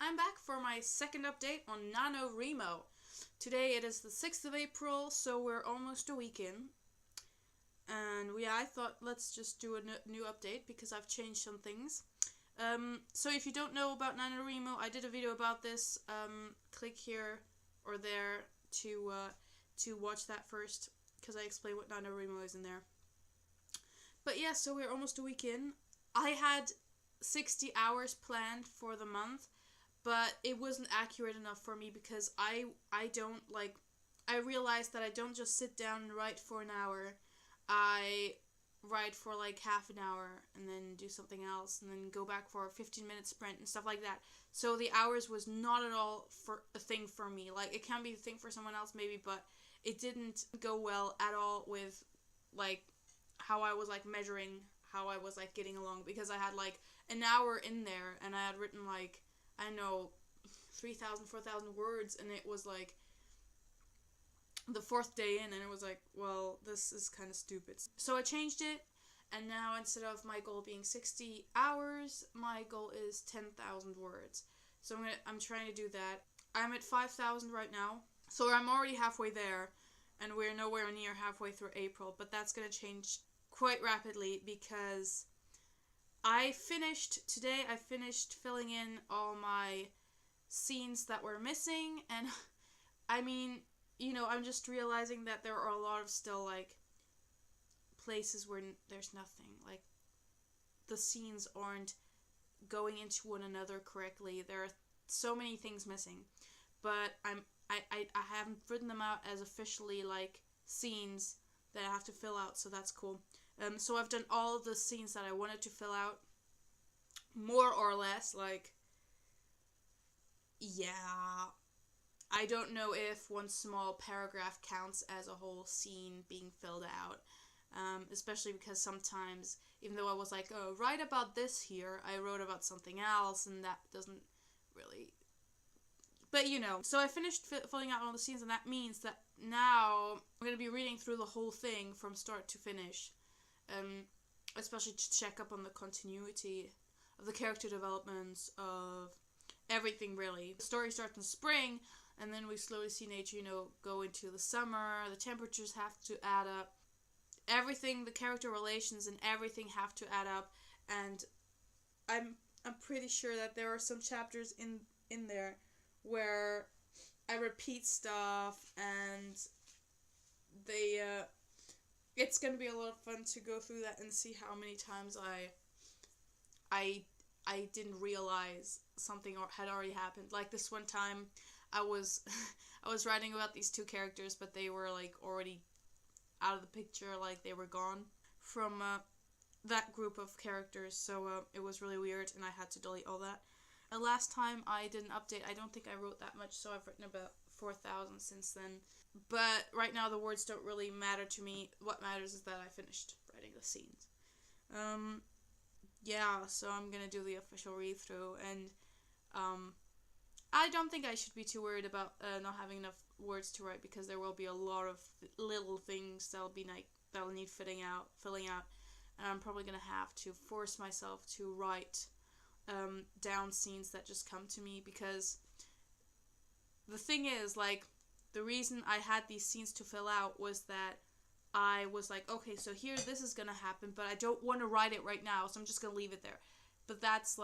I'm back for my second update on Nanowrimo. Today it is the 6th of April, so we're almost a week in. And I thought let's just do a new update because I've changed some things. So if you don't know about Nanowrimo, I did a video about this. Click here or there to watch that first, because I explain what Nanowrimo is in there. But yeah, so we're almost a week in. I had 60 hours planned for the month, but it wasn't accurate enough for me because I realized that I don't just sit down and write for an hour. I write for like half an hour and then do something else and then go back for a 15-minute sprint and stuff like that. So the hours was not at all for a thing for me. Like, it can be a thing for someone else maybe, but it didn't go well at all with like how I was like measuring how I was like getting along, because I had like an hour in there and I had written like, I don't know, 3,000, 4,000 words, and it was like the fourth day in, and it was like, well, this is kind of stupid. So I changed it, and now instead of my goal being 60 hours, my goal is 10,000 words. So I'm trying to do that. I'm at 5,000 right now, so I'm already halfway there, and we're nowhere near halfway through April, but that's going to change quite rapidly because I finished filling in all my scenes that were missing, and I mean, I'm just realizing that there are a lot of still like places where there's nothing, like the scenes aren't going into one another correctly. There are so many things missing, but I haven't written them out as officially like scenes that I have to fill out, so that's cool. So I've done all of the scenes that I wanted to fill out, more or less. Like, yeah, I don't know if one small paragraph counts as a whole scene being filled out, especially because sometimes, even though I was like, oh, write about this here, I wrote about something else, and that doesn't really... But so I finished filling out all the scenes, and that means that now I'm going to be reading through the whole thing from start to finish, especially to check up on the continuity of the character developments, of everything, really. The story starts in spring, and then we slowly see nature, go into the summer. The temperatures have to add up. Everything, the character relations and everything have to add up, and I'm pretty sure that there are some chapters in there where I repeat stuff, and it's gonna be a lot of fun to go through that and see how many times I didn't realize something had already happened. Like this one time, I was writing about these two characters, but they were like already out of the picture, like they were gone from that group of characters. So it was really weird, and I had to delete all that. And last time I did an update, I don't think I wrote that much, so I've written about 4,000 since then. But right now the words don't really matter to me. What matters is that I finished writing the scenes. Yeah, so I'm gonna do the official read-through, and I don't think I should be too worried about not having enough words to write, because there will be a lot of little things that'll need filling out, and I'm probably gonna have to force myself to write down scenes that just come to me, because the thing is, like, the reason I had these scenes to fill out was that I was like, okay, so here this is gonna happen, but I don't want to write it right now, so I'm just gonna leave it there. But that's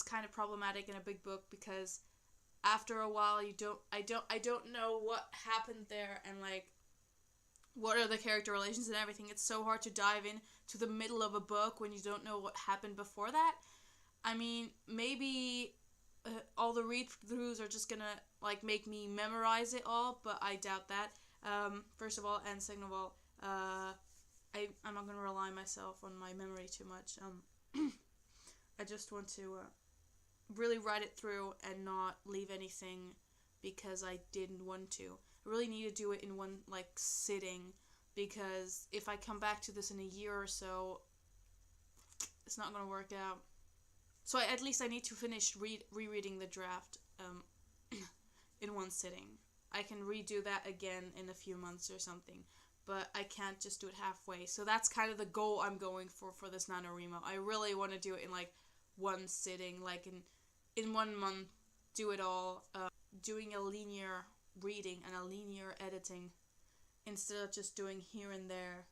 kind of problematic in a big book, because after a while I don't know what happened there, and like what are the character relations and everything. It's so hard to dive in to the middle of a book when you don't know what happened before that. I mean, maybe all the read-throughs are just gonna like make me memorize it all, but I doubt that. First of all, and second of all, I'm not gonna rely myself on my memory too much. I just want to really write it through and not leave anything because I didn't want to. I really need to do it in one like sitting, because if I come back to this in a year or so, it's not gonna work out. So at least I need to finish rereading the draft in one sitting. I can redo that again in a few months or something, but I can't just do it halfway. So that's kind of the goal I'm going for this Nanowrimo. I really want to do it in like one sitting, like in in 1 month do it all, doing a linear reading and a linear editing instead of just doing here and there.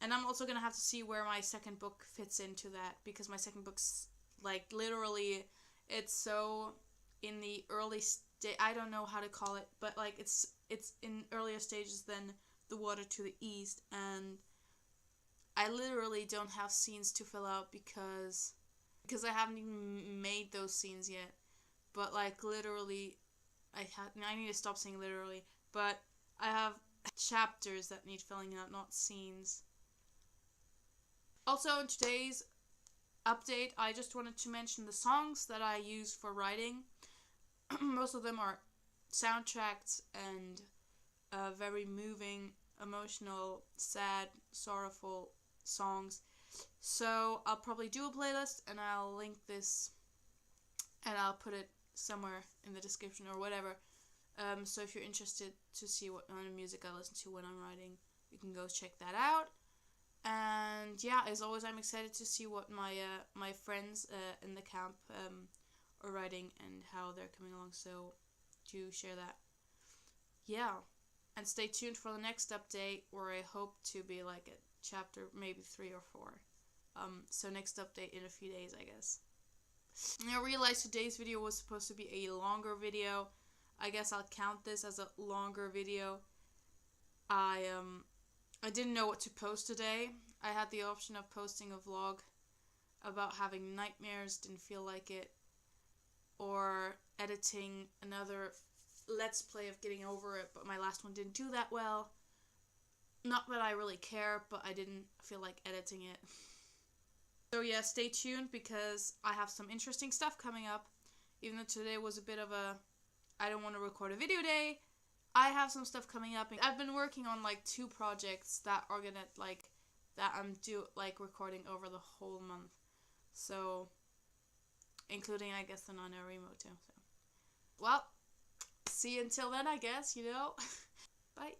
And I'm also gonna have to see where my second book fits into that, because my second book's like literally, it's so in the early stage. I don't know how to call it, but like it's in earlier stages than The Water to the East, and I literally don't have scenes to fill out because I haven't even made those scenes yet. But like literally, I need to stop saying literally, but I have chapters that need filling out, not scenes. Also, in today's update, I just wanted to mention the songs that I use for writing. Most of them are soundtracks and very moving, emotional, sad, sorrowful songs. So I'll probably do a playlist and I'll link this and I'll put it somewhere in the description or whatever. So if you're interested to see what kind of music I listen to when I'm writing, you can go check that out. And yeah, as always, I'm excited to see what my friends in the camp are writing and how they're coming along. So to share that. Yeah, and stay tuned for the next update, where I hope to be like at chapter maybe 3 or 4. So next update in a few days, I guess. And I realized today's video was supposed to be a longer video. I guess I'll count this as a longer video. I didn't know what to post today. I had the option of posting a vlog about having nightmares, didn't feel like it, or editing another let's play of getting over it, but my last one didn't do that well. Not that I really care, but I didn't feel like editing it. So yeah, stay tuned because I have some interesting stuff coming up. Even though today was a bit of a I don't want to record a video day, I have some stuff coming up. I've been working on like 2 projects that are gonna that I'm recording over the whole month. So including I guess the Nanowrimo too. So well, see you until then, I guess, Bye.